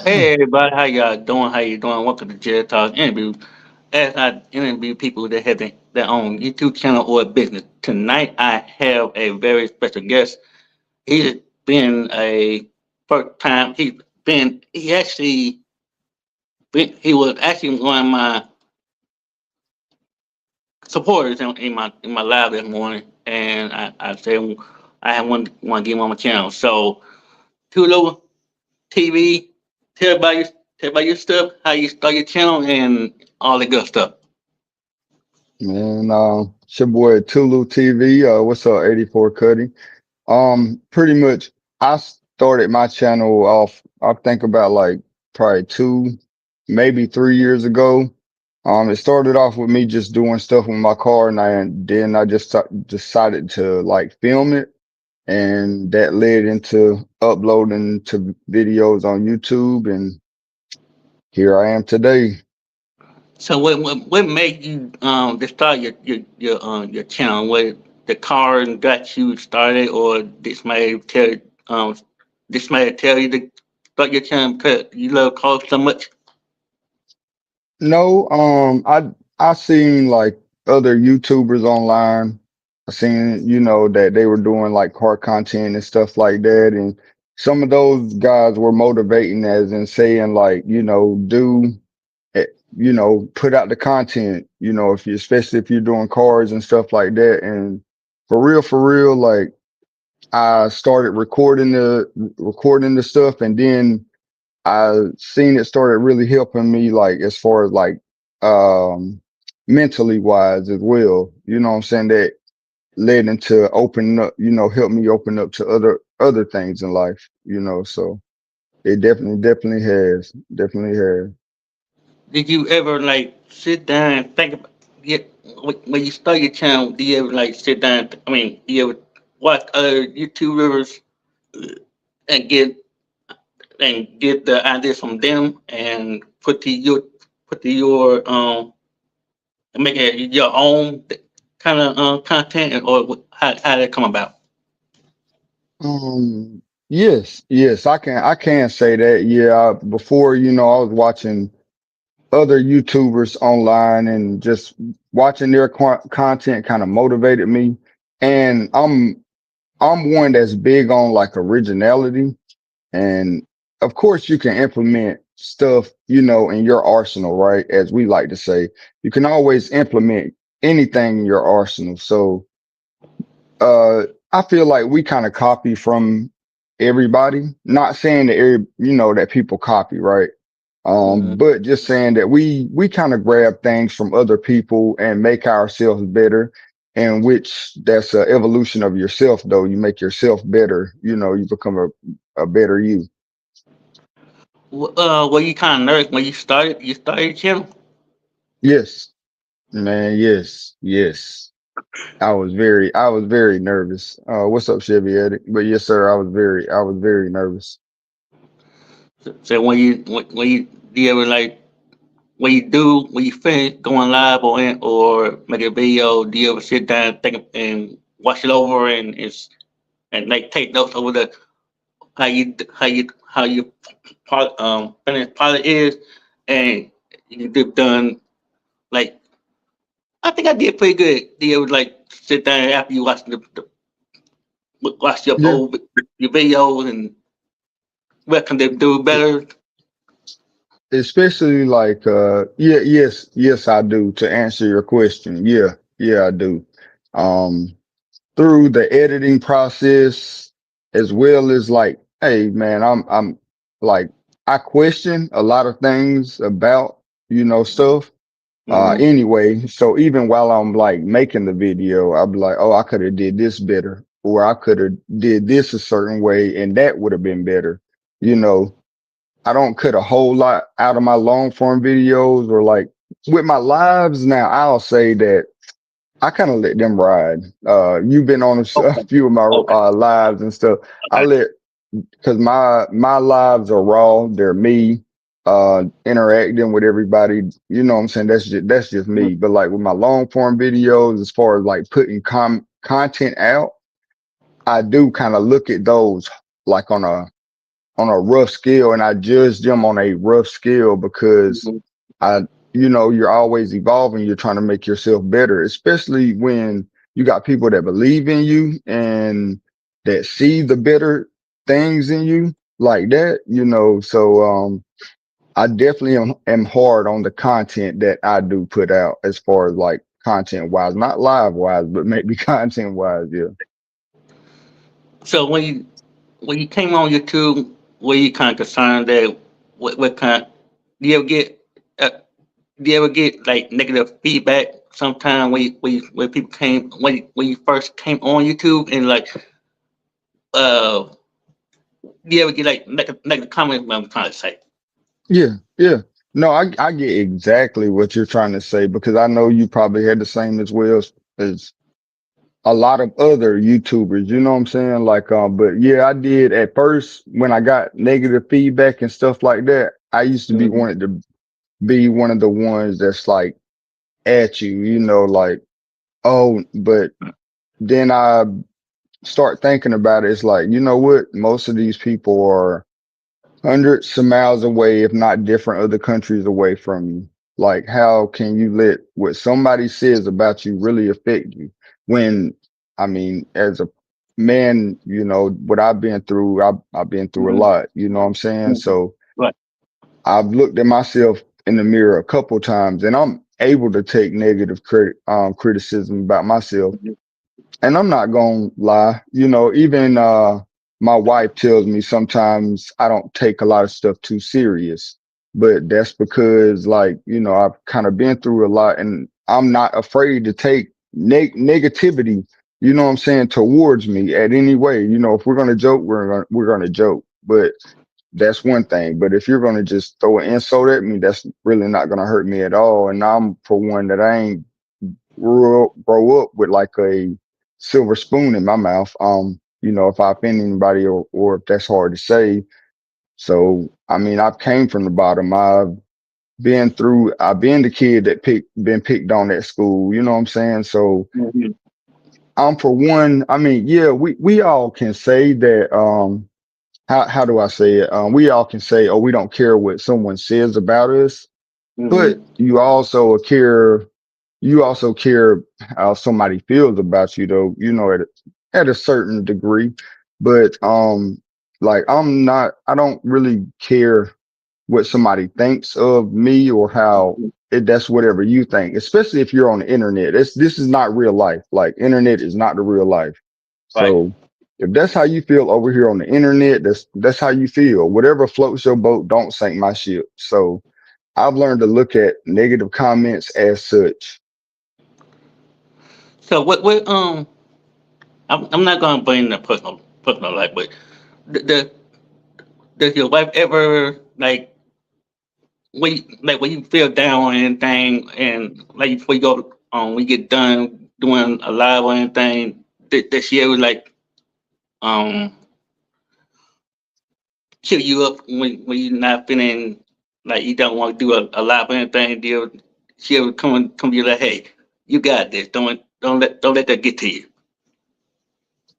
Hey everybody, how y'all doing? How you doing? Welcome to Jarrett Talk Interview. As I interview people that have their own YouTube channel or business. Tonight I have a very special guest. He's been a first time. He was actually one of my supporters in my live this morning, and I said I have want to give him on my channel. So Tulu TV, tell about your stuff, how you start your channel, and all the good stuff. Man, it's your boy Tulu TV. What's up, 84 Cuddy? Pretty much, I started my channel off, I think about like probably 2, maybe 3 years ago. It started off with me just doing stuff with my car, and then I just decided to like film it, and that led into uploading to videos on YouTube, and here I am today. So what made you to start your channel? What the car got you started, or um this may tell you to start your channel because you love cars so much? No, I seen like other YouTubers online. I seen, that they were doing like car content and stuff like that. And some of those guys were motivating as in saying like, put out the content, if you, especially if you're doing cars and stuff like that. And for real, like I started recording the stuff, and then I seen it started really helping me, like as far as like um mentally wise as well. You know what I'm saying? That led into opening up, help me open up to other things in life, so it definitely has. Did you ever like sit down and think about when you start your channel? Do you ever like sit down? I mean, do you ever watch other YouTubers and get the ideas from them and put to your and make it your own kind of content, or how did it come about? Yes, I can say that. Yeah, before, I was watching other YouTubers online, and just watching their content kind of motivated me. And I'm one that's big on like originality, and of course you can implement stuff, in your arsenal, right? As we like to say, you can always implement anything in your arsenal. So I feel like we kind of copy from everybody. Not saying that that people copy, right? Mm. But just saying that we kind of grab things from other people and make ourselves better. And which that's an evolution of yourself, though. You make yourself better. You become a better you. Were you kind of nervous when you started your channel? Yes, man. Yes. I was very nervous. What's up, Chevy Edit? But yes, sir. I was very nervous. So when you do you ever like when you finish going live or make a video, do you ever sit down and think and watch it over and like take notes over the how you finished product is, and you've done like I think I did pretty good. Do you ever like sit down after you watch your Yeah. your videos and what can they do better? Especially like yeah, yes, I do. To answer your question, yeah, I do. Um, through the editing process, as well as like, hey man, I'm like, I question a lot of things about, stuff. Mm-hmm. Anyway, so even while I'm like making the video, I'll be like, oh, I could have did this better, or I could have did this a certain way, and that would have been better. You know, I don't cut a whole lot out of my long form videos, or like with my lives now, I'll say that I kind of let them ride. You've been on a Okay. few of my Okay. lives and stuff. I Okay. let, because my lives are raw. They're me interacting with everybody. You know what I'm saying? That's just me. But like with my long form videos, as far as like putting content out, I do kind of look at those like on a on a rough scale, and I judge them on a rough scale because Mhm. I, you're always evolving. You're trying to make yourself better, especially when you got people that believe in you and that see the better things in you like that, So, I definitely am hard on the content that I do put out as far as like content wise, not live wise, but maybe content wise. Yeah. So when you came on YouTube, were you kind of concerned that what kind? Do you ever get uh, do you ever get like negative feedback sometime when people came when you first came on YouTube and like uh do you ever get like negative comments? What I'm trying to say. Yeah. Yeah. No, I get exactly what you're trying to say because I know you probably had the same as well as a lot of other YouTubers, you know what I'm saying? Like, but yeah, I did at first when I got negative feedback and stuff like that. I used to be Mm-hmm. wanted to be one of the ones that's like at you, like, oh, but then I start thinking about it. It's like, you know what? Most of these people are hundreds of miles away, if not different other countries away from you. Like, how can you let what somebody says about you really affect you? When, I mean, as a man, what I've been through, I've been through a Mm-hmm. lot, you know what I'm saying? Mm-hmm. So Right. I've looked at myself in the mirror a couple times and I'm able to take negative criticism about myself, Mm-hmm. and I'm not gonna lie, even my wife tells me sometimes I don't take a lot of stuff too serious. But that's because like, I've kind of been through a lot and I'm not afraid to take negativity, you know what I'm saying, towards me at any way. If we're gonna joke, we're gonna joke. But that's one thing. But if you're gonna just throw an insult at me, that's really not gonna hurt me at all. And I'm for one that I ain't grow up with like a silver spoon in my mouth. If I offend anybody or if that's hard to say. So, I mean, I've came from the bottom. I've been the kid that been picked on at school. You know what I'm saying? So Mm-hmm. I'm for one, I mean, yeah, we all can say that, how do I say it? We all can say, oh, we don't care what someone says about us, but Mm-hmm. you also care how somebody feels about you though, at a certain degree. But like I don't really care what somebody thinks of me or how that's whatever you think, especially if you're on the internet. This is not real life. Like internet is not the real life. Right. So if that's how you feel over here on the internet, that's how you feel. Whatever floats your boat, don't sink my ship. So I've learned to look at negative comments as such. So I'm not gonna bring the personal life, but the does your wife ever when you feel down or anything and like before you go we get done doing a live or anything, does she ever um cheer you up when you're not feeling like you don't want to do a live or anything? Do she ever come to you like, hey, you got this. Don't let that get to you.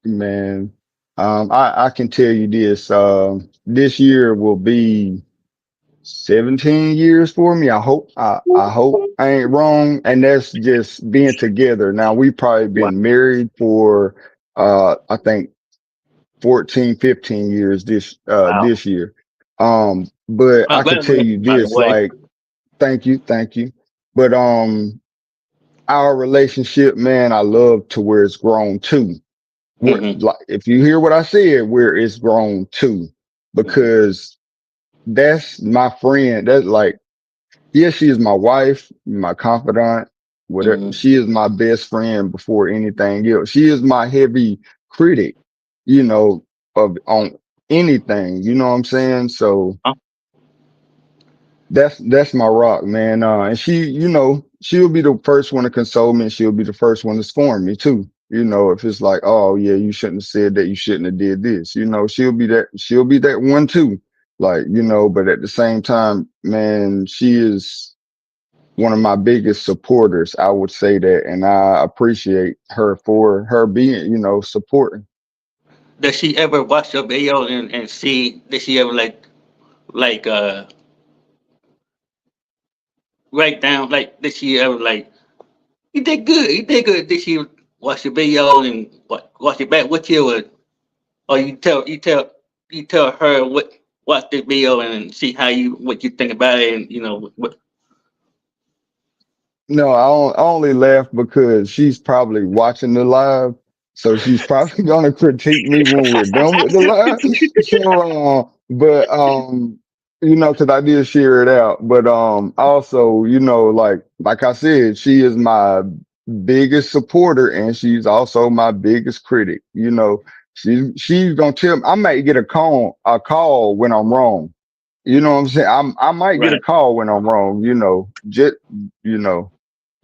Man, I can tell you this. This year will be 17 years for me. I hope I ain't wrong. And that's just being together. Now we probably Wow. been married for I think 14, 15 years Wow. this year. But I can tell you Congratulations, by the this, way. like, thank you. But our relationship, man, I love to where it's grown too. Where Mm-hmm. like if you hear what I said, where it's grown too, Mm-hmm. because that's my friend. That's like, yeah, she is my wife, my confidant, whatever. Mm-hmm. She is my best friend before anything else. She is my heavy critic, you know, of on anything. You know what I'm saying? So Oh, that's my rock, man. And she, she'll be the first one to console me, and she'll be the first one to scorn me too. If it's like, oh yeah, you shouldn't have said that, you shouldn't have did this. She'll be that one too. Like, but at the same time, man, she is one of my biggest supporters. I would say that, and I appreciate her for her being, supporting. does she ever watch your video and see? Does she ever like write down like? Did she ever like? You did good. You did good. Did she watch your video and watch it back with you, or you tell her what watch the video and see how you what you think about it, and you know what. No, I only laugh because she's probably watching the live, so she's probably gonna critique me when we're done with the live. So, but you know, because I did share it out, but also, you know, like I said, she is my biggest supporter, and she's also my biggest critic. You know, she's gonna tell me I might get a call when I'm wrong. You know what I'm saying? I might get a Right. call when I'm wrong. Just you know.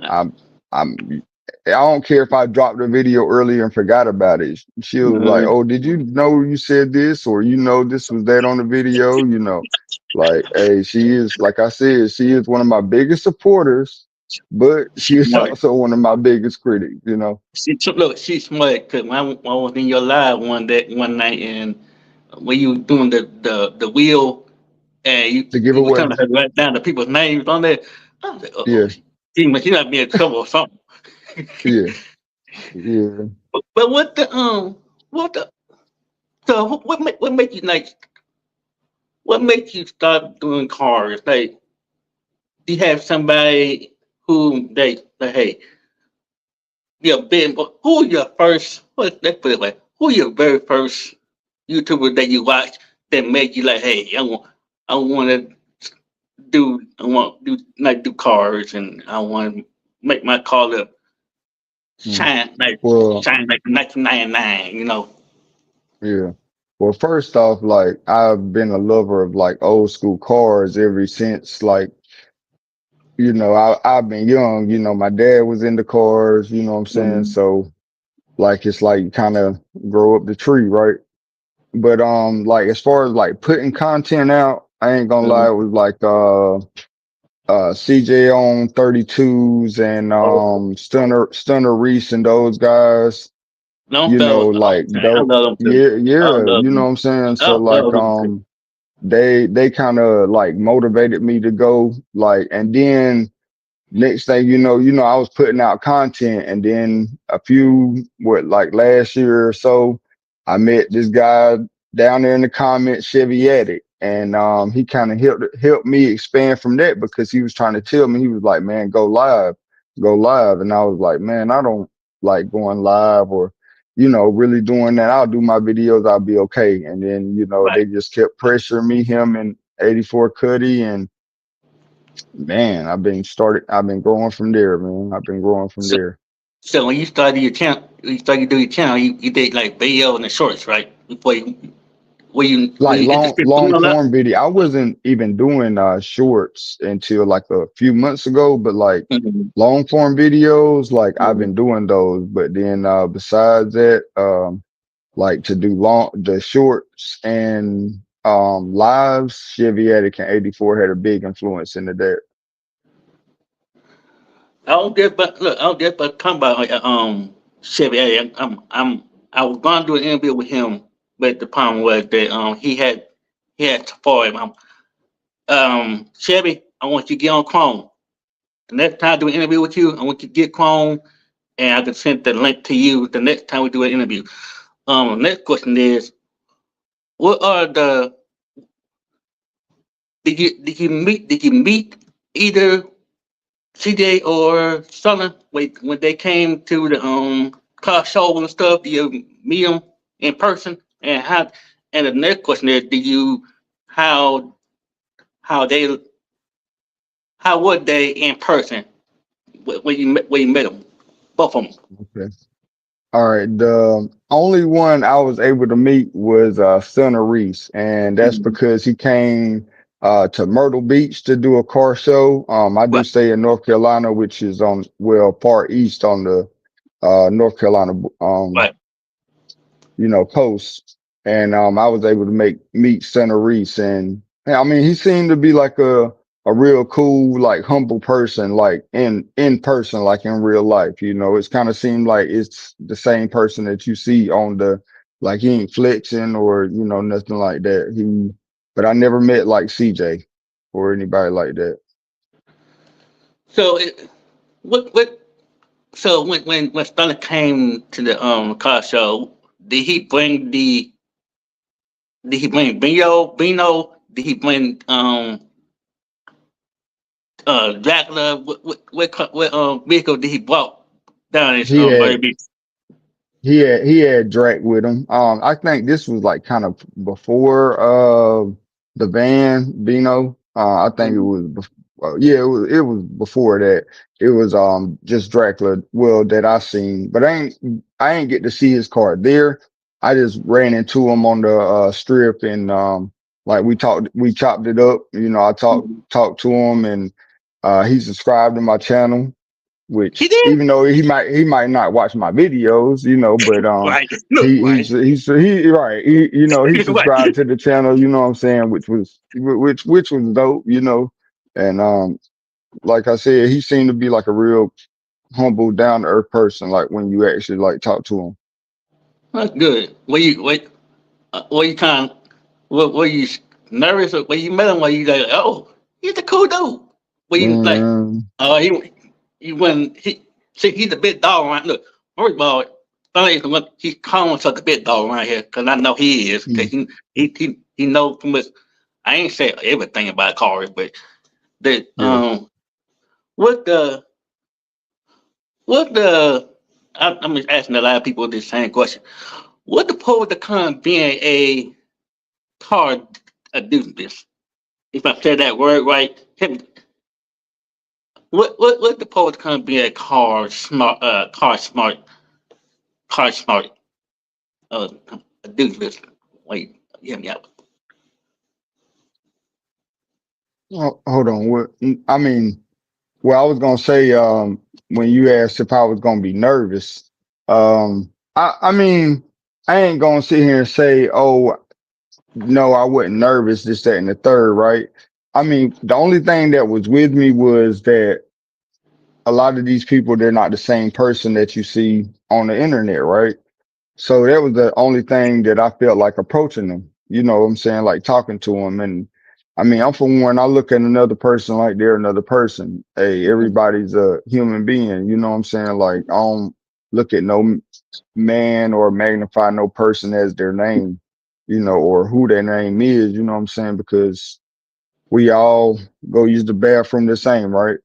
I'm I'm I don't care if I dropped the video earlier and forgot about it. She was like, Uh, "Oh, did you know you said this, or this was that on the video?" Like, hey, she is, like I said, she is one of my biggest supporters, but she is smart. also one of my biggest critics. Look, she's smart because I was in your live one night and when you were doing the wheel and To give you were away, telling her to write down the people's names on there. I was like, oh, yeah, she might be in trouble or something. yeah, yeah. But what the so what make you like what make you start doing cars? Like, do you have somebody who they like, hey, you're big, but who your first? Let's put it like, who your very first YouTuber that you watch that made you like, hey, I want to I want to do like do cars, and I want to make my car look Mm. Well, shine like 1999. You know, yeah. Well, first off, like I've been a lover of like old school cars ever since I've been young, my dad was into cars, you know what I'm saying? mm-hmm. So like it's like you kind of grow up the tree, right? But like as far as like putting content out, I ain't gonna lie, it was like CJ on 32s and Oh, Stunner Reese and those guys, no fellas, like I dope. love them too. Yeah, I yeah, love you know them. what I'm saying? So I like love them too. they kind of like motivated me to go like, and then next thing I was putting out content, and then like last year or so, I met this guy down there in the comments, Chevy Addict, and he kind of helped me expand from that because he was trying to tell me, he was like, man, go live, and I was like, man, I don't like going live or really doing that. I'll do my videos, I'll be okay. And then Right. they just kept pressuring me, him and 84 Cuddy, and man, I've been growing from there, man. I've been growing from So, there. so when you started your channel, you did like video and the shorts, right? Before where Like you hit the script long all up. form video. I wasn't even doing shorts until like a few months ago, but like Mm-hmm. long form videos, like I've Mm-hmm. been doing those. But then besides that, like to do the shorts and lives, Chevy Attic and 84 had a big influence into that. I don't get, but look, I don't get, but come about Chevy. Hey, I was going to do an interview with him, but the problem was that he had to for him. Chevy, I want you to get on Chrome. The next time I do an interview with you, I want you to get Chrome, and I can send the link to you the next time we do an interview. Next question is, what are the did you meet either CJ or Stunner when they came to the car show and stuff? Do you meet them in person? And how? And the next question is, do you how how they how were they in person when you met them? Both of them. Okay. All right. The only one I was able to meet was Stunner Reese, and that's Mhm. because he came to Myrtle Beach to do a car show. I do Right, stay in North Carolina, which is far east on the North Carolina right. coast. And I was able to meet Stunner Reese, and yeah, I mean he seemed to be like a real cool, like humble person, like in person, like in real life. It's kind of seemed like it's the same person that you see on Like he ain't flexing or nothing like that. But I never met like CJ or anybody like that. So what so when Stunner came to the car show, did he bring the did he bring Bino? Did he bring Dracula? What vehicle did he brought down his He had baby? he had Drac with him. I think this was like kind of before the van Bino. I think it was yeah, it was before that. It was just Dracula, well, that I seen, but I ain't get to see his car there. I just ran into him on the strip, and like we chopped it up. I talked to him, and he subscribed to my channel, He which did even though he might not watch my videos, but right. No he right. he right, he Right. subscribed to the channel, what I'm saying, which was dope, and like I said, he seemed to be like a real humble, down to earth person, like when you actually like talk to him. That's good. Were you kind of were you nervous or when you met him? Were you like, oh, he's a cool dude? Were you like, Man, oh, he when he see he's a big dog around. Look, first of all, he's calling himself a big dog around here because I know he is because mm, he knows too much. I ain't say everything about cars, but the yeah. what the what the I'm just asking a lot of people this same question. What the pros and cons being a car enthusiast? If I said that word right, what the pros and cons being a car smart uh enthusiast? Wait, hear me out. Hold on. I mean, well, I was gonna say, when you asked if I was gonna be nervous, I mean, I ain't gonna sit here and say, oh, no, I wasn't nervous, this, that, and the third, right? I mean, the only thing that was with me was that a lot of these people, they're not the same person that you see on the internet, right? So that was the only thing that I felt like approaching them. You know what I'm saying? Like talking to them. And I mean, I'm for one, I look at another person like they're another person. Hey, everybody's a human being. You know what I'm saying? Like I don't look at no man or magnify no person as their name, or who their name is. You know what I'm saying? Because we all go use the bathroom the same, right?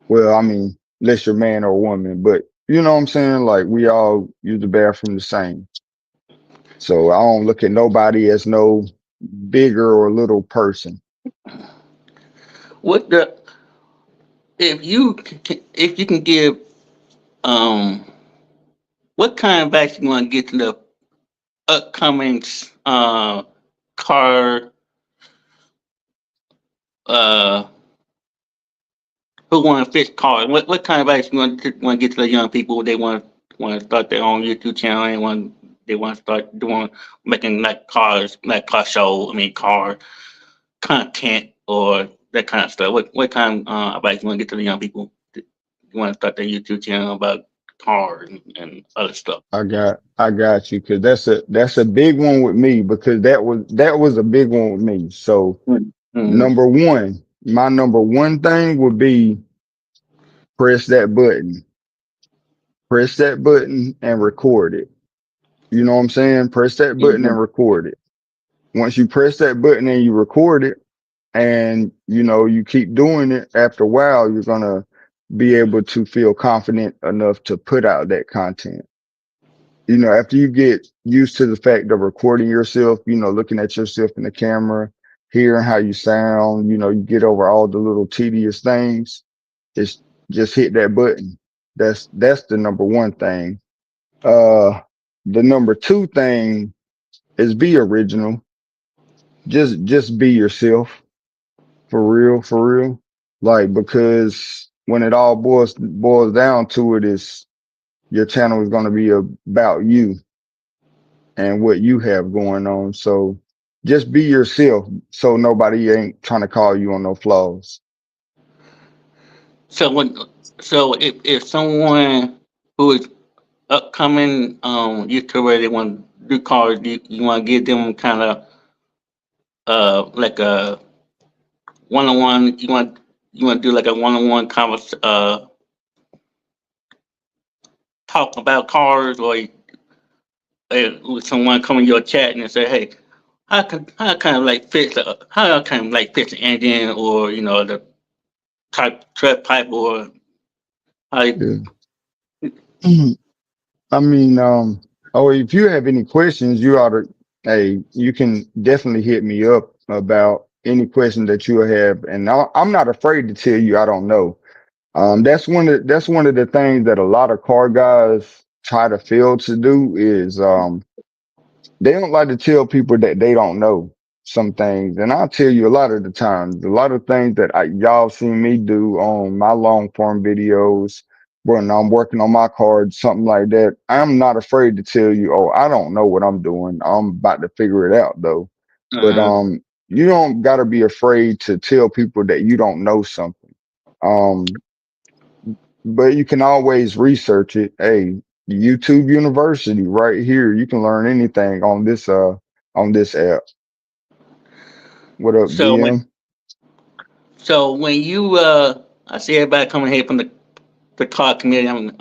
Well, I mean, unless you're man or woman, but you know what I'm saying? Like we all use the bathroom the same. So I don't look at nobody as no bigger or little person. What the if you can give um what kind of advice you want to get to the upcoming car uh who want to fix cars? What kind of advice you want to get to the young people? They want to start their own YouTube channel. They want to start doing making like cars, like car show. I mean, car content or that kind of stuff. What kind of advice you want to get to the young people? You want to start their YouTube channel about cars and other stuff. I got you, because that's a big one with me, because that was a big one with me. So Mm-hmm. my number one thing would be press that button, press that button and record it. You know what I'm saying? Press that button Mm-hmm. and record it. Once you press that button and you record it, and you keep doing it, after a while you're gonna be able to feel confident enough to put out that content. After you get used to the fact of recording yourself, looking at yourself in the camera, hearing how you sound, you get over all the little tedious things. It's just hit that button. That's the number one thing. uh the number two thing is be original. Just be yourself. For real. Like, because when it all boils down to it, is your channel is going to be about you and what you have going on. So just be yourself, so nobody ain't trying to call you on no flaws. So when if someone who is upcoming YouTuber, do cars, you want to give them kind of like a one on one. You want to do like a one on one convers talk about cars, or with someone come in your chat and say, hey, how kind of like fix how I kind of like fix the engine, or the type tread pipe, or how Yeah. I mean, oh, if you have any questions, you ought to, hey, you can definitely hit me up about any question that you have, and I'm not afraid to tell you I don't know. That's one of the things that a lot of car guys try to fail to do is they don't like to tell people that they don't know some things. And I'll tell you a lot of the times, a lot of things that y'all seen me do on my long form videos when I'm working on my cards, something like that. I'm not afraid to tell you, oh, I don't know what I'm doing. I'm about to figure it out though. But uh, you don't gotta be afraid to tell people that you don't know something. Um, but you can always research it. Hey, YouTube University right here. You can learn anything on this app. What up, so when DM? when you I see everybody coming here from the car community.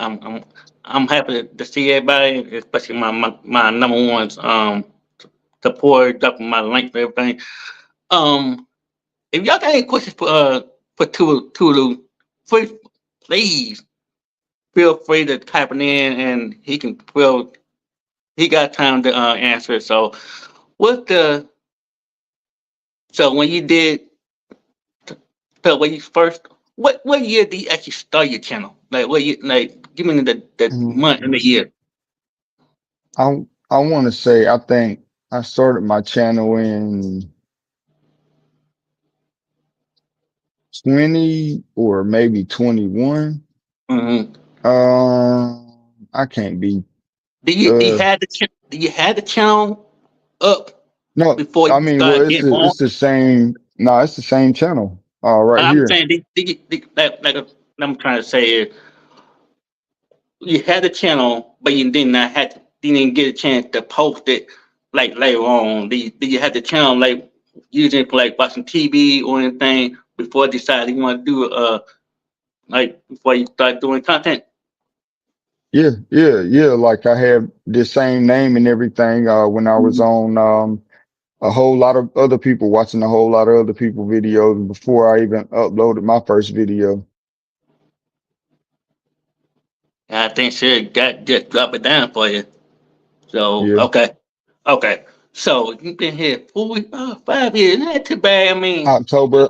I'm happy to see everybody, especially my number ones support, up my link for everything. Um, if y'all got any questions for Tulu, please please feel free to type it in, and he got time to answer it. So what the so when you did so when you first what year did you actually start your channel? Like what you like? Give me the Mhm. month and the year. I want to say I think I started my channel in 20 or maybe 21. Mm-hmm. I can't be. Do you Uh, had do you had the channel up no, before I you mean, well, started getting on? it's the same. No, it's the same channel. Right I'm here. saying like I'm trying to say is you had the channel, but you did not have you didn't get a chance to post it like later on. Did you have the channel like using it for like watching TV or anything before you decided you want to do like before you start doing content? Yeah. Like I have the same name and everything. When I was on a whole lot of other people watching a whole lot of other people videos before I even uploaded my first video. I think should got just drop it down for you. So Yeah. okay. So you've been here 5 years. Not too bad. I mean, October.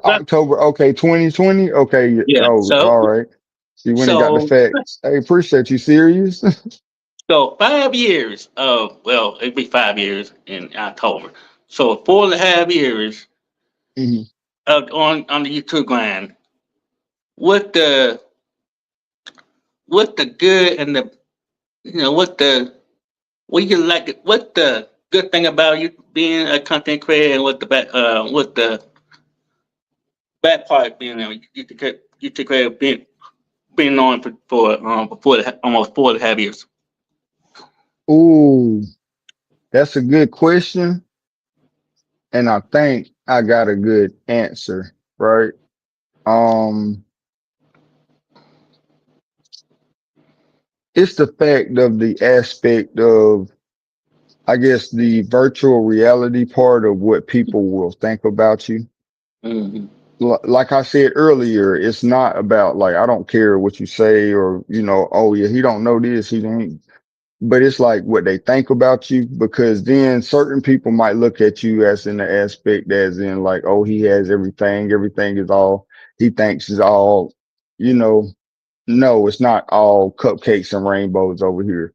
Okay. 2020. Okay. Yeah. yeah. Oh, So all right. See when it got the so facts. Hey, appreciate you. Serious? 5 years. Well, it'd be 5 years in October. So 4.5 years Mhm. on the YouTube grind. What the good and the what you like? What the good thing about you being a content creator, and what the bad part being a YouTube creator being on for almost 4.5 years. Ooh, that's a good question, and I think I got a good answer. Right. Um, it's the fact of the aspect of, I guess, the virtual reality part of what people will think about you. Mm-hmm. Like I said earlier, it's not about like I don't care what you say or oh yeah, he don't know this, he don't. But it's like what they think about you, because then certain people might look at you as in the aspect as in like, oh, he has everything, everything is all he thinks is all, you know. No, it's not all cupcakes and rainbows over here.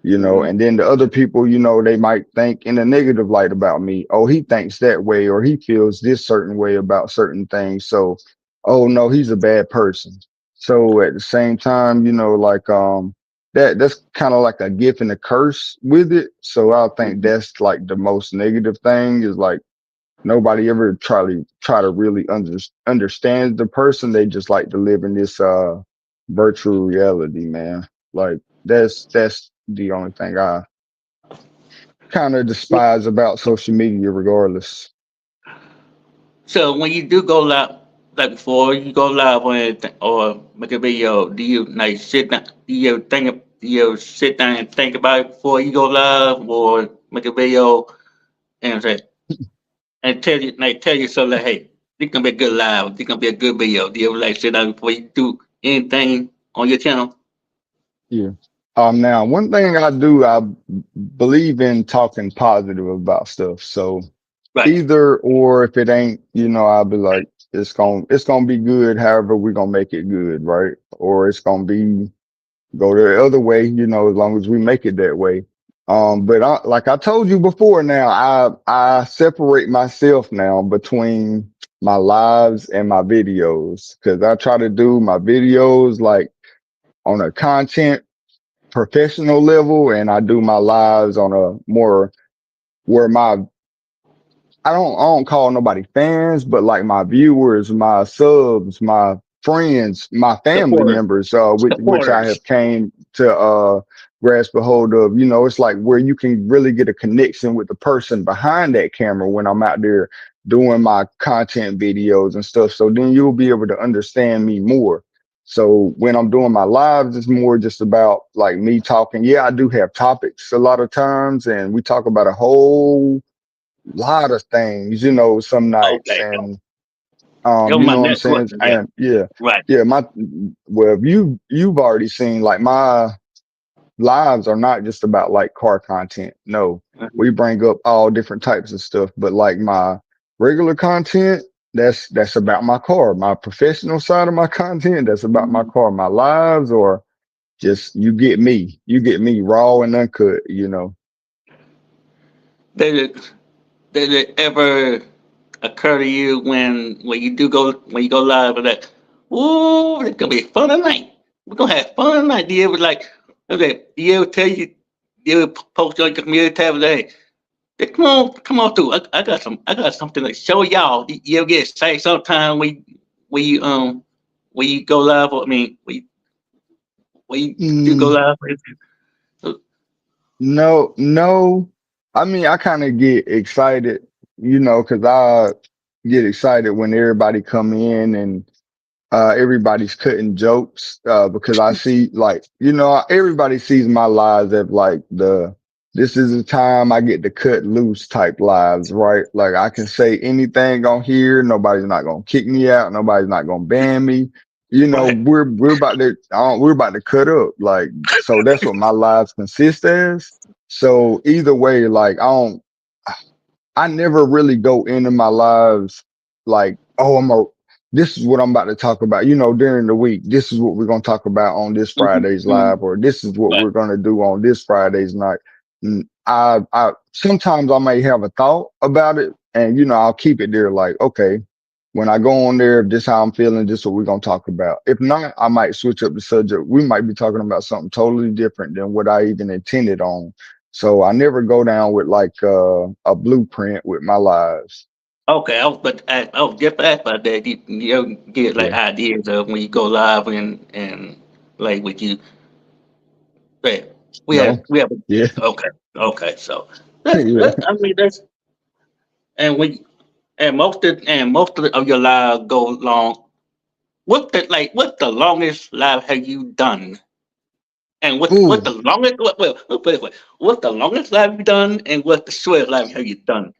Mm-hmm. And then the other people, they might think in a negative light about me. Oh, he thinks that way, or he feels this certain way about certain things. So, oh no, he's a bad person. So at the same time, like that's kind of like a gift and a curse with it. So I think that's like the most negative thing is like nobody ever try to really understand the person. They just like to live in this virtual reality, man. Like that's the only thing I kind of despise about social media regardless. So when you do go live, like before you go live on anything or make a video, do you like sit down? Do you ever sit down and think about it before you go live or make a video and say and tell yourself like, hey, this gonna be a good live. This gonna be a good video. Do you ever like sit down before you do anything on your channel? Yeah. Now one thing I do, I believe in talking positive about stuff. So Right. either or, if it ain't, I'll be like, it's gonna be good. However, we're gonna make it good, right? Or it's gonna be go the other way, as long as we make it that way. But like I told you before, now I separate myself now between my lives and my videos because I try to do my videos like on a content professional level, and I do my lives on a more where my I don't call nobody fans, but like my viewers, my subs, my friends, my family Supporters. members, which I Supporters. have came to grasp a hold of. It's like where you can really get a connection with the person behind that camera when I'm out there doing my content videos and stuff. So then you'll be able to understand me more. So when I'm doing my lives, it's more just about like me talking. Yeah, I do have topics a lot of times, and we talk about a whole lot of things, some nights. Okay. And That was you my know what I'm next saying? question. Yeah. And yeah, Right. yeah, well, if you've already seen like my lives are not just about like car content. No, Mhm. we bring up all different types of stuff, but like my regular content, that's about my car. My professional side of my content, that's about my car. My lives, or just you get me raw and uncut. Did it ever occur to you when you do go when you go live and like, ooh, it's gonna be fun tonight. We're gonna have fun tonight. Do you ever like okay, do you ever tell you do you ever post on your community tab and say, hey, come on through. I got something to show y'all. You ever get excited sometime when you when you go live or I mean when you do go Mm, live? no, no. I mean, I kind of get excited, because I get excited when everybody come in and everybody's cutting jokes because I see like everybody sees my lives as like this is the time I get to cut loose type lives, right? Like I can say anything on here, nobody's not gonna kick me out, nobody's not gonna ban me. Right. We're about to cut up, like, so that's what my lives consist as. So either way, like I never really go into my lives like, oh, this is what I'm about to talk about, during the week. This is what we're going to talk about on this Mm-hmm, Friday's mm-hmm. live, or this is what Right. we're going to do on this Friday's night. I sometimes I may have a thought about it, and I'll keep it there. Like, okay, when I go on there, if this how I'm feeling, this is what we're going to talk about. If not, I might switch up the subject. We might be talking about something totally different than what I even intended on. So I never go down with like a blueprint with my lives. Okay, I was just asked about that. You ever get like Yeah. ideas of when you go live and like with you. Yeah, No. we have. Yeah. Okay, okay. So Yeah. that's I mean that's and when and most of your lives go long. What's the longest live have you done? And what's Ooh. the longest what's the longest live you done and what's the shortest live have you done?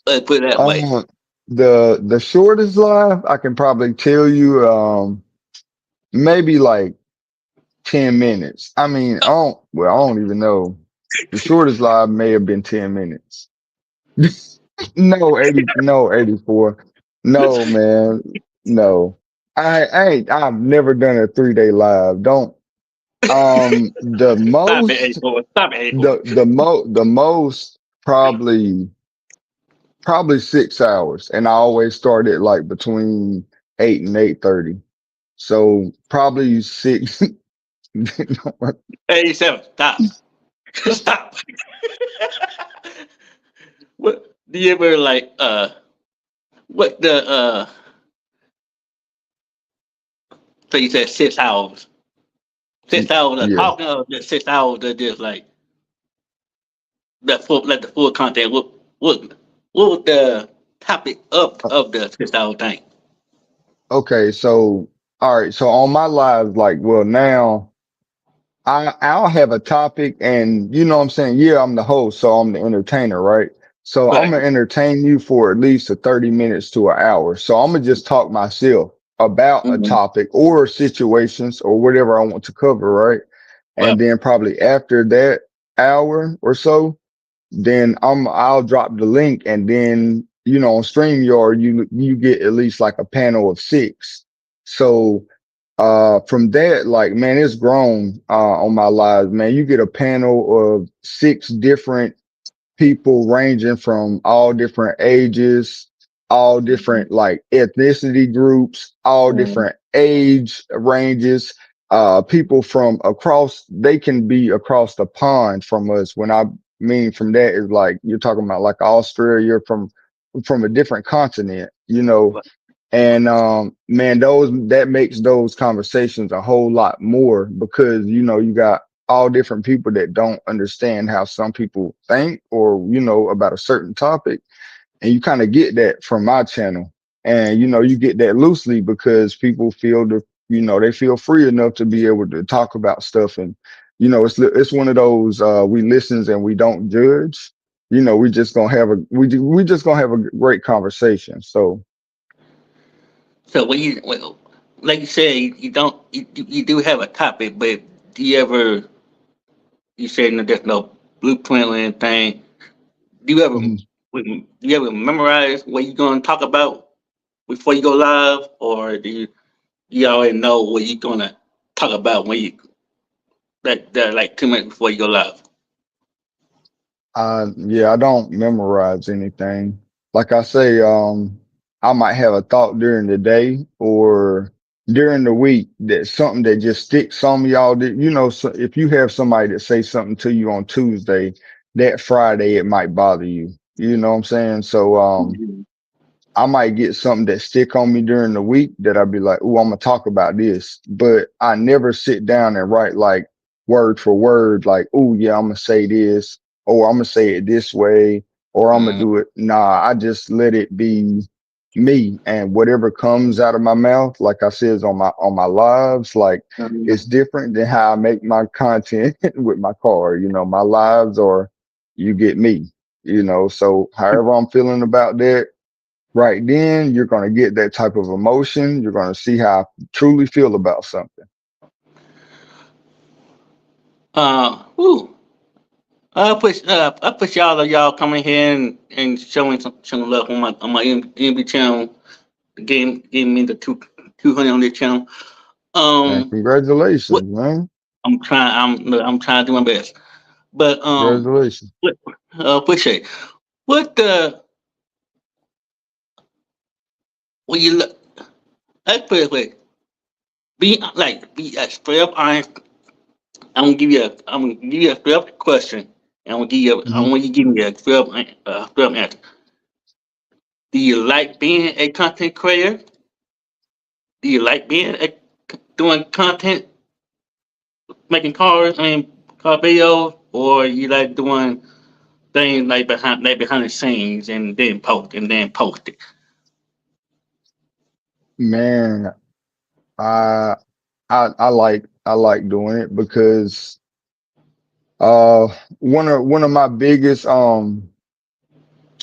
Let's put it that way. Um the shortest live I can probably tell you maybe like 10 minutes. I mean, I don't even know. The shortest live may have been 10 minutes. No, 84. No, man. No. I've never done a 3-day live. Don't the Stop it, most 84. Stop it, 84. the most probably 6 hours, and I always start at like between 8 and 8:30. So probably six. 87. Stop. Stop. What do you ever like what the so you said 6 hours. 6 hours of Yeah, talking or just 6 hours of just like the full content. What was the topic Uh, of the 6 hour thing? Okay, so all right, so on my lives, like, well, now I'll have a topic, and you know what I'm saying? Yeah, I'm the host, so I'm the entertainer, right? So I'm Right. gonna entertain you for at least a 30 minutes to an hour. So I'm gonna just talk myself about a Mm-hmm. topic or situations or whatever I want to cover, right? Right. And then probably after that hour or so, then I'll drop the link, and then on StreamYard you get at least like a panel of six. So from that, like, man, it's grown on my lives, man. You get a panel of six different people ranging from all different ages, all different like ethnicity groups, all Mm-hmm. different age ranges. People from across, they can be across the pond from us. When I mean from that is like you're talking about like Australia, from a different continent, and man, those that makes those conversations a whole lot more because you got all different people that don't understand how some people think or about a certain topic, and you kind of get that from my channel, and you get that loosely because people feel they feel free enough to be able to talk about stuff, and it's one of those we listens and we don't judge. We just gonna have a great conversation. So. So like you said, you don't you do have a topic, but do you ever you said no, there's no blueprint or anything. Do you ever Mhm. memorize what you're gonna talk about before you go live, or do you already know what you're gonna talk about when you that like 2 minutes before you go live? Yeah, I don't memorize anything. Like I say, I might have a thought during the day or during the week that something that just sticks on me all day. So if you have somebody that say something to you on Tuesday, that Friday it might bother you. You know what I'm saying? So, Mhm. I might get something that stick on me during the week that I'd be like, "Oh, I'm gonna talk about this," but I never sit down and write like word for word, like, "Oh, yeah, I'm gonna say this, or I'm gonna say it this way, or I'm gonna Mm, do it." Nah, I just let it be me, and whatever comes out of my mouth, like I says on my lives, like mm. it's different than how I make my content with my car. My lives are you get me. So however I'm feeling about that right then, you're going to get that type of emotion. You're going to see how I truly feel about something. Whew. I push y'all coming here and showing some love on my MB channel. Gave me the 200 on this channel. And What congratulations, man. I'm trying to do my best. But Congratulations. what appreciate it. What the when you look let's put it like be straight up honest. I'm gonna give you a straight up question. And I Mhm. want you to give me a straight up answer. Do you like being a content creator? Do you like doing content, making cars and car videos, or you like doing things like behind the scenes and then post it? Man, I, I like doing it because uh one of my biggest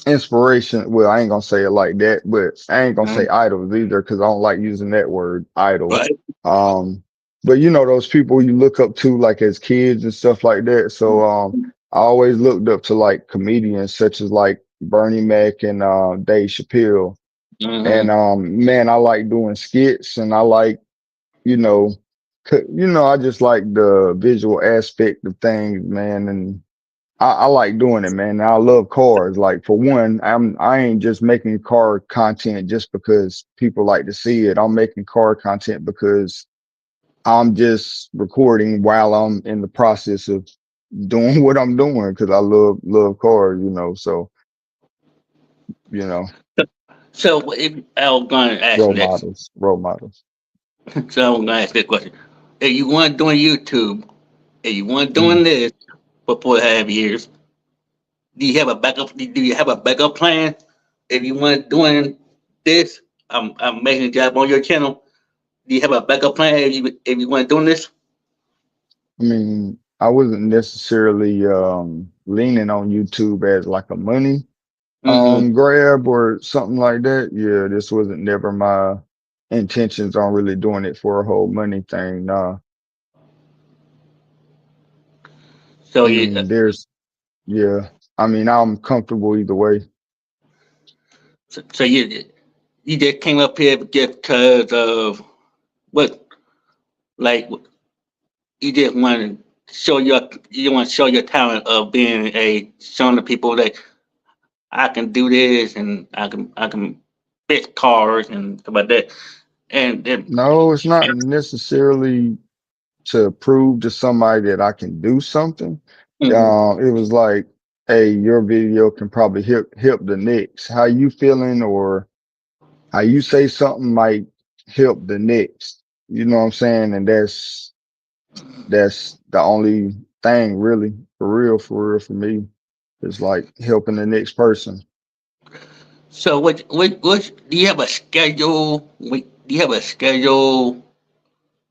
inspiration, well, I ain't gonna say it like that, but I ain't gonna say Mhm. idols either because I don't like using that word idol. Right. um but those people you look up to like as kids and stuff like that. So I always looked up to like comedians such as like Bernie Mac and Dave Chappelle, and Mm-hmm. man, I like doing skits, and I like you know I just like the visual aspect of things, man. And I like doing it, man. I love cars. Like, for one, I ain't just making car content just because people like to see it. I'm making car content because I'm just recording while I'm in the process of doing what I'm doing because I love cars, so you know, So if I was going to ask next, role models. so I was going to ask that question. If you weren't doing YouTube, if you weren't Mhm. doing this for 4.5 years, Do you have a backup? Do you have a backup plan if you want doing this? I'm making a job on your channel. Do you have a backup plan if you want doing this? I mean, I wasn't necessarily leaning on YouTube as like a money Mm-hmm. grab or something like that. Yeah, this wasn't never my intentions on really doing it for a whole money thing. Nah. So I you mean, there's yeah. I mean, I'm comfortable either way. so you just came up here just because of what, like, you just want to show your talent of being a showing the people that I can do this and I can fix cars and stuff like that. And then No, it's not necessarily to prove to somebody that I can do something. mhm. It was like, hey, your video can probably help the next. How you feeling or how you say something might help the next. You know what I'm saying? And that's the only thing really, for real for me. It's like helping the next person. So what do you have a schedule? Do you have a schedule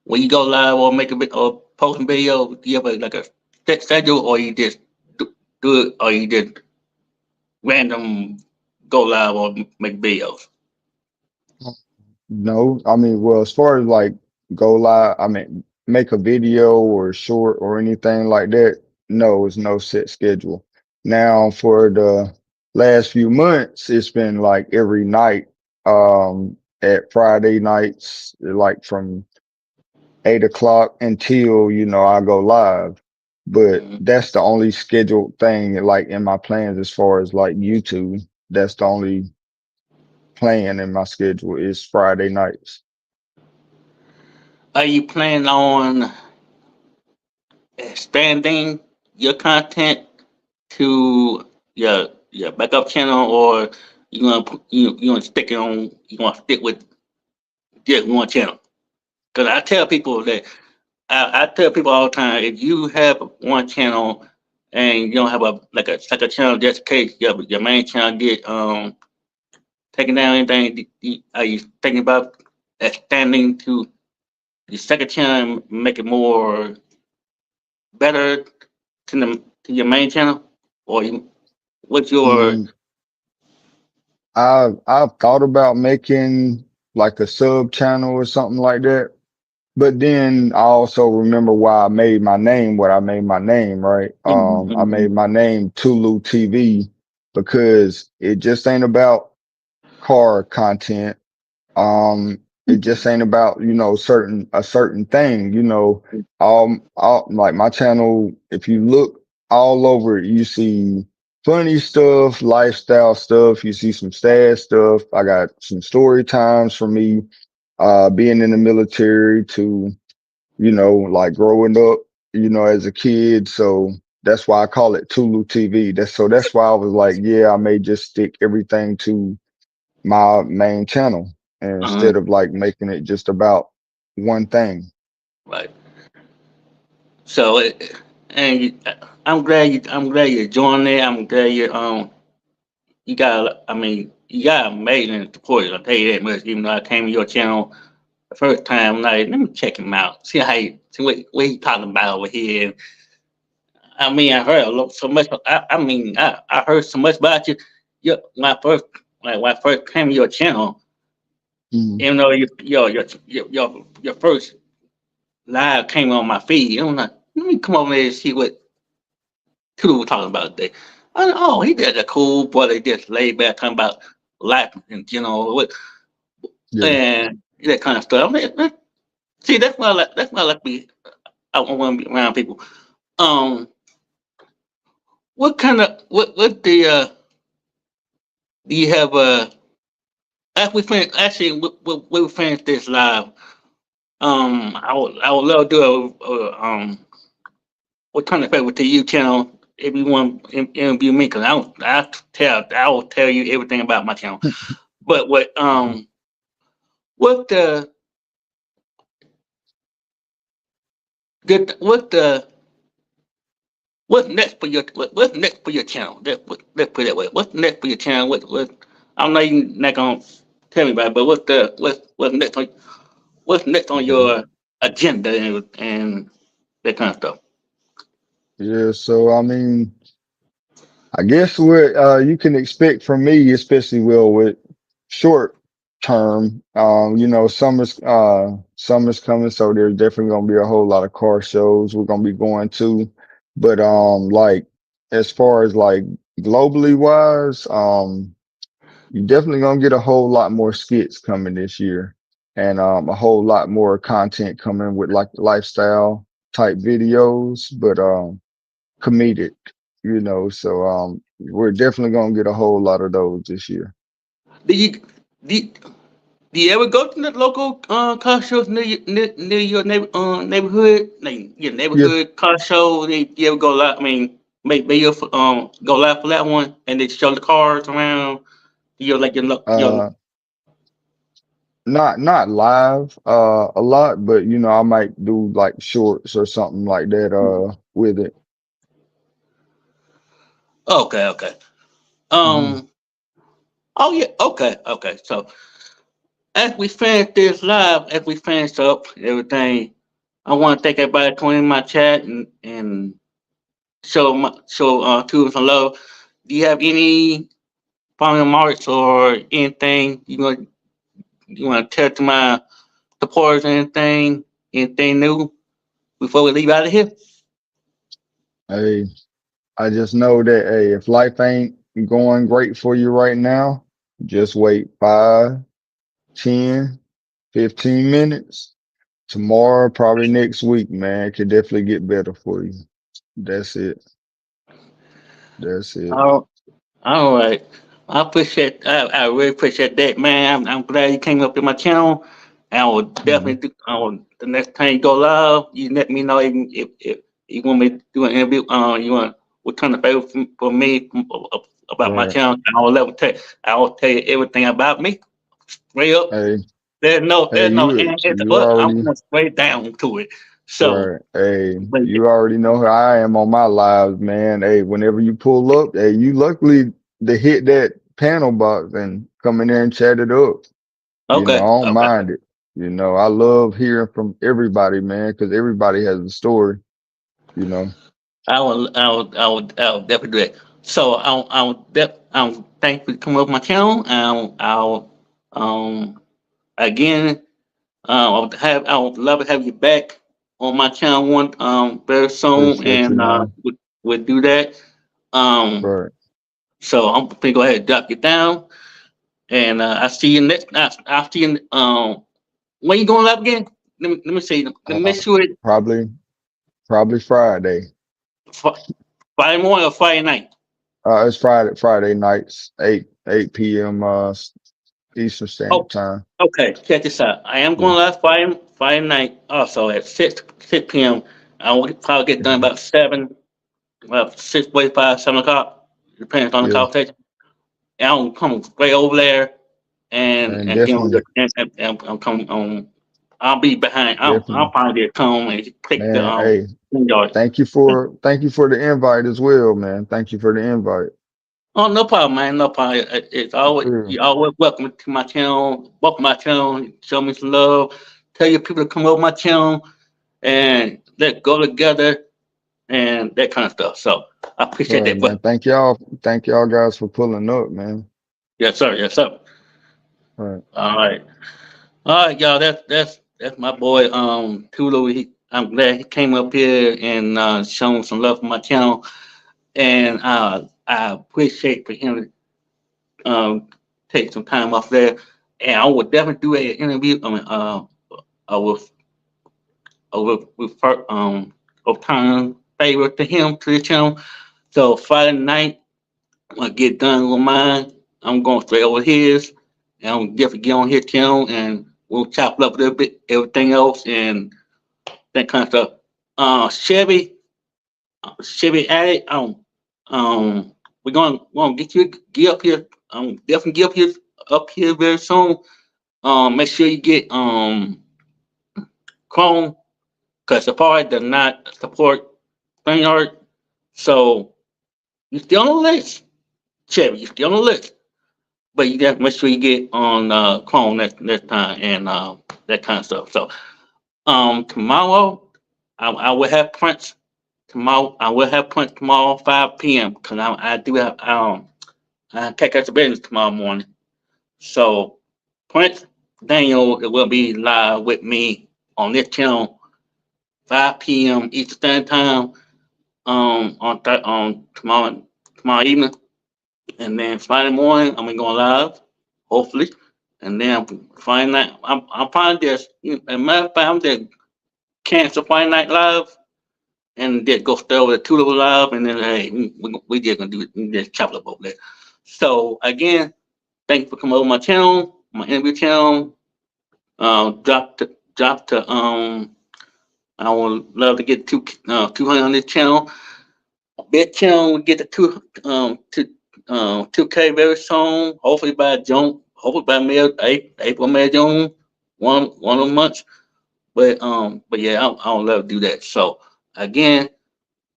when you go live or make a or post a video? Do you have like a set schedule, or you just do it, or you just random go live or make videos? No, I mean, well, as far as like go live, I mean, make a video or short or anything like that, no, it's no set schedule. Now, for the last few months, it's been like every night, at Friday nights, like from 8 o'clock until, I go live. But Mhm. that's the only scheduled thing, like in my plans as far as like YouTube. That's the only plan in my schedule is Friday nights. Are you planning on expanding your content to your backup channel, or you gonna stick it on? You gonna stick with just one channel? Because I tell people that I tell people all the time, if you have one channel and you don't have a like a second channel, just in case your main channel get taken down, anything, are you thinking about expanding to the second channel and make it more better to your main channel, or what's your Mm, I've thought about making like a sub channel or something like that. But then I also remember why I made my name what I made my name, right? I Mhm. made my name Tulu TV because it just ain't about car content. It just ain't about, a certain thing, all like my channel, if you look all over it, you see funny stuff, lifestyle stuff, you see some sad stuff. I got some story times for me, being in the military to, like growing up, as a kid. So that's why I call it Tulu TV. That's why I was like, yeah, I may just stick everything to my main channel uh, instead of like making it just about one thing. right. So, and I'm glad you joined there. I'm glad you got, I mean, you got amazing support. I'll tell you that much. Even though I came to your channel the first time, I'm like, let me check him out, see what he talking about over here. I mean, I heard a lot, so much. I heard so much about you. My first, like when I first came to your channel, Mm. even though your first live came on my feed, I'm like, let me come over there and see what Tulu was talking about today. Oh, he did a cool brother, just laid back talking about life and what Yeah. and that kind of stuff. I mean, see, that's why I like. That's why I like to be. I want to be around people. Um, what kind of what the do you have after we finish, actually, we finish this live. I would love to do what kind of favor to you channel if you want to interview me, because I will tell you everything about my channel. But what the what the what's next for your what's next for your channel? Let's put it that way. What's next for your channel? What I'm not even not gonna tell me about it, but what's next on Mhm. your agenda and that kind of stuff. Yeah, so I mean, I guess what you can expect from me, especially well with short term, summer's coming, so there's definitely gonna be a whole lot of car shows we're gonna be going to. But like as far as like globally wise, you're definitely gonna get a whole lot more skits coming this year, and a whole lot more content coming with like lifestyle type videos, but comedic, So we're definitely gonna get a whole lot of those this year. Do you do you, do you ever go to the local car shows near your neighborhood, like your Yeah, neighborhood car show? You ever go live? I mean, maybe you go live for that one, and they show the cars around. Like your uh, not live a lot, but I might do like shorts or something like that with it. okay. Hmm. Um. Oh yeah. Okay. So as we finish this live, as we finish up everything, I want to thank everybody for coming in my chat and show Tulu some love. Do you have any final remarks or anything you want to tell to my supporters? Anything new before we leave out of here? Hey, I just know that hey, if life ain't going great for you right now, just wait 5, 10, 15 minutes. Tomorrow, probably next week, man, it could definitely get better for you. That's it. That's it. Oh, all right. I really appreciate that, man. I'm glad you came up to my channel. And I will definitely Mhm. do. The next time you go live, you let me know even if you want me to do an interview. You want return the favor for me about my Right. channel. I will tell you everything about me. Straight up. Hey, hey, There's no answer, you but I'm already going straight down to it. So, right. Hey, but you already know how I am on my lives, man. Hey, whenever you pull up, hey, you luckily to hit that panel box and come in there and chat it up. I okay, don't okay. mind it. I love hearing from everybody, man, because everybody has a story, you know. I will definitely do that. So I'll thank you for coming up my channel. Um, again, I would love to have you back on my channel one very soon, Appreciate you, and man. we'll do that. Um, Right. so I'm gonna go ahead and drop you down, and I see you next. I'll see you. When you going live again? Let me see. Let me make Uh, sure it probably Friday. Fri- Friday morning or Friday night. It's Friday nights, 8 p.m. Eastern Oh, Standard Time. okay. Check this out. I am Yeah. going live Friday night also at six p.m. I will probably get done Mhm. about about 6:45, 7 o'clock, depending on the Yeah. conversation. And I'll come straight over there And and get on definitely, and I'm coming on. I'll be behind. I'll definitely, probably get home and click the man. Hey, yard. thank you for the invite as well, man. Thank you for the invite. Oh, no problem, man. No problem. It's always Yeah. you always welcome to my channel. Welcome to my channel. Show me some love. Tell your people to come over my channel and let's go together and that kind of stuff. So I appreciate Right, that, man. brother. Thank y'all guys for pulling up, man. Yes, sir. Yes, sir. Right. All right. All right, y'all. That's my boy, Tulu. I'm glad he came up here and shown some love for my channel, and I appreciate for him to take some time off there. And I would definitely do an interview. With of time favor to him to the channel. So Friday night, I get done with mine. I'm going straight over his, and I'm definitely get on his channel, and we'll chop it up a little bit, everything else, and that kind of stuff. Chevy Addict, we're gonna get up here. Definitely get up here very soon. Make sure you get Chrome because Safari does not support StreamYard. So you still on the list, Chevy. You still on the list, but you got to make sure you get on Chrome next time and that kind of stuff. So tomorrow I will have Prince tomorrow. I will have Prince tomorrow 5 p.m. because I do have I take out the business tomorrow morning. So Prince Daniel will be live with me on this channel 5 p.m. Eastern Standard Time on tomorrow evening, and then Friday morning I'm gonna go live, hopefully, and then Friday night I'm probably just as a matter of fact I'm just cancel Friday night live and then go stay over the Tulu live, and then hey we just gonna do it, we just chop it up over there. So again, thank you for coming over my channel, my interview channel. Drop to I would love to get 200 on this channel. This channel will get to 2K very soon. Hopefully by June. Hopefully by April, May, June. One of the months. But yeah, I would love to do that. So again,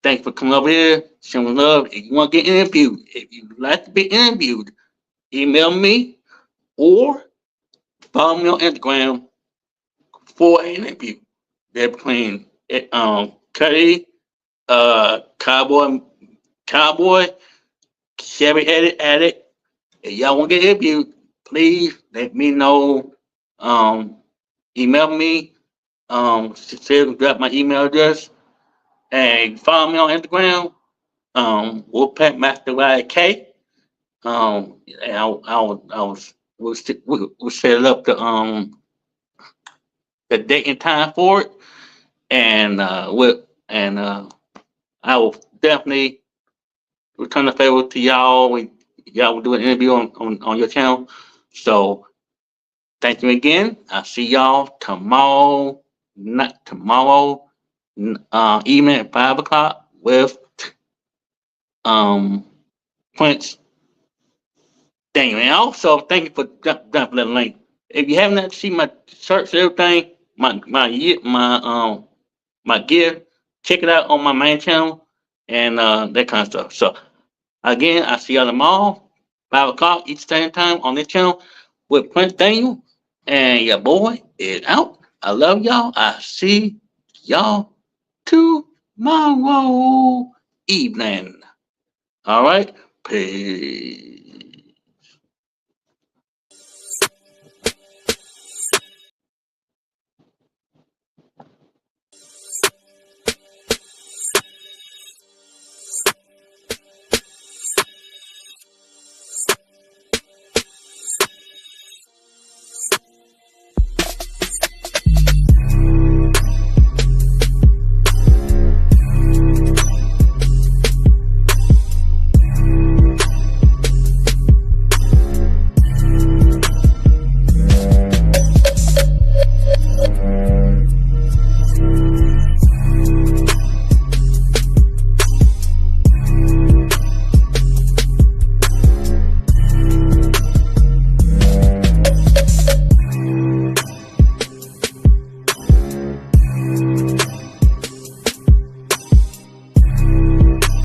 thanks for coming over here. Showing love. If you want to get interviewed, if you like to be interviewed, email me or follow me on Instagram for an interview. They're between Cuddy, Cowboy, Chevy Edit. If y'all want to get interviewed, please let me know. Um, email me. Drop my email address and follow me on Instagram. Wolfpack Master Ride K. And I was we'll set up the date and time for it, and I will definitely return the favor to y'all when y'all will do an interview on your channel. So thank you again. I'll see y'all tomorrow, not tomorrow, evening at 5 o'clock with um Prince Daniel. And also thank you for dropping that link. If you haven't seen my shirts and everything, my gear, check it out on my main channel and that kind of stuff. So again, I see y'all tomorrow, 5 o'clock each same time on this channel with Prince Daniel. And your boy is out. I love y'all. I see y'all tomorrow evening. All right. Peace.